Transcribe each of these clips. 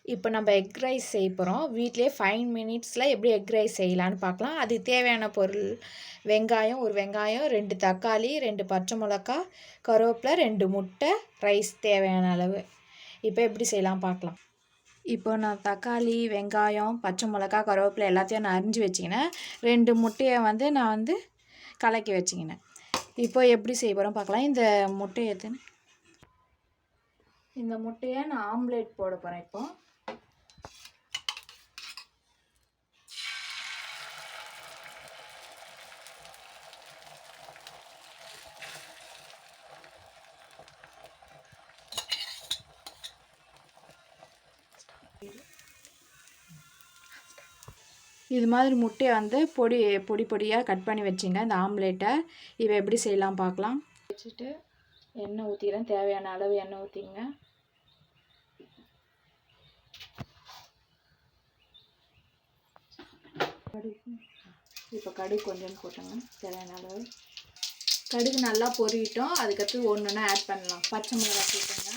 இப்போ நம்ம egg rice செய்ய போகிறோம். வீட்டிலே 5 மினிட்ஸில் எப்படி எக் ரைஸ் செய்யலான்னு பார்க்கலாம். அதுக்கு தேவையான பொருள் ஒரு வெங்காயம் 2 தக்காளி 2 பச்சை மிளகா கருவேப்பிலை 2 முட்டை ரைஸ் தேவையான அளவு. இப்போ எப்படி செய்யலாம் பார்க்கலாம். இப்போ நான் தக்காளி வெங்காயம் பச்சை மிளகா கருவேப்பிலை எல்லாத்தையும் நான் அரிஞ்சு வச்சுக்கினேன். 2 முட்டையை நான் கலக்கி வச்சுக்கினேன். இப்போ எப்படி செய்ய போகிறோம் பார்க்கலாம். இந்த முட்டையை நான் ஆம்லேட் போட போகிறேன். இப்போ இது மாதிரி முட்டையை பொடியாக கட் பண்ணி வச்சுங்க. இந்த ஆம்லேட்டை இவை எப்படி செய்யலாம் பார்க்கலாம். வச்சுட்டு எண்ணெய் ஊற்றிக்கிறேன். தேவையான அளவு எண்ணெய் ஊற்றிங்க. இப்போ கடுகு கொஞ்சம் போட்டுங்க. தேவையான அளவு கடுகு நல்லா பொரியிட்டோம். அதுக்கடுத்து ஒன்றுன்னா ஆட் பண்ணலாம். பச்சை மிளகாய் போட்டுங்க.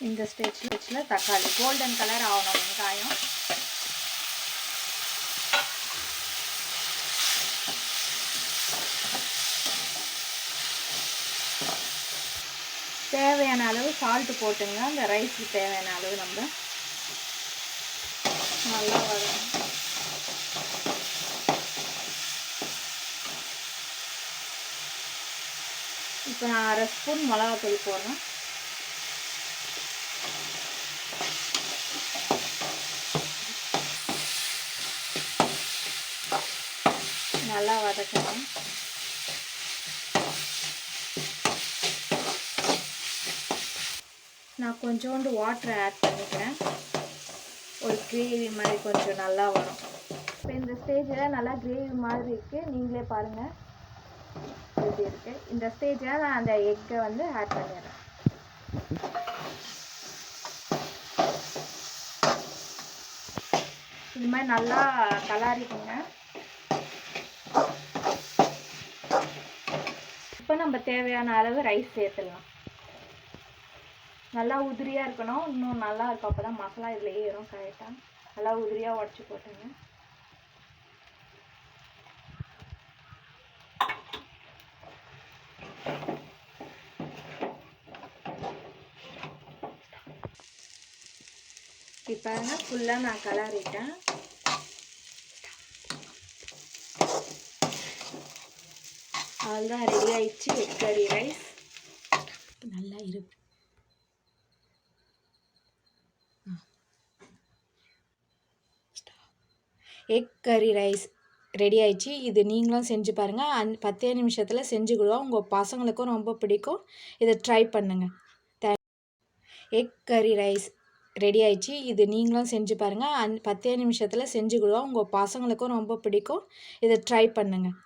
இந்த ஸ்டேஜில் தக்காளி கோல்டன் கலர் ஆகணும். வெங்காயம் தேவையான அளவு சால்ட்டு போட்டுங்க. அந்த ரைஸுக்கு தேவையான அளவு நம்ம நல்லா வரும். இப்போ நான் 1/2 ஸ்பூன் மிளகாத்தூள் போடுறேன். நல்லா வதக்கணும். நான் கொஞ்சோண்டு வாட்டர் ஆட் பண்ணிக்கிறேன். ஒரு கிரேவி மாதிரி கொஞ்சம் நல்லா வரும். இப்போ இந்த ஸ்டேஜில் நல்லா கிரேவி மாதிரி இருக்குது. நீங்களே பாருங்கள் எப்படி இருக்குது. இந்த ஸ்டேஜில் நான் அந்த எக்கை ஆட் பண்ணிடுறேன். இது மாதிரி நல்லா கலாரிக்குங்க. இப்போ நம்ம தேவையான அளவு ரைஸ் சேர்த்துடலாம். நல்லா உதிரியாக இருக்கணும். இன்னும் நல்லா இருக்கும். அப்போ தான் மசாலா இதில் ஏறும் கரெக்டாக. நல்லா உதிரியாக உடச்சி போட்டுங்க. இப்போ ஃபுல்லாக நான் கலரிட்டேன். அதுதான் ரெடி ஆயிடுச்சு எக் கறி ரைஸ். நல்லா இருக்கு. எக் கறி ரைஸ் ரெடி ஆயிடுச்சு. இது நீங்களும் செஞ்சு பாருங்கள். 10 நிமிஷத்தில் செஞ்சுக்கிடுவோம். உங்கள் பசங்களுக்கும் ரொம்ப பிடிக்கும். இதை ட்ரை பண்ணுங்கள். எக் கறி ரைஸ் ரெடி ஆயிடுச்சு. இது நீங்களும் செஞ்சு பாருங்கள். 10 நிமிஷத்தில் செஞ்சுக்கிடுவோம். உங்கள் பசங்களுக்கும் ரொம்ப பிடிக்கும். இதை ட்ரை பண்ணுங்கள்.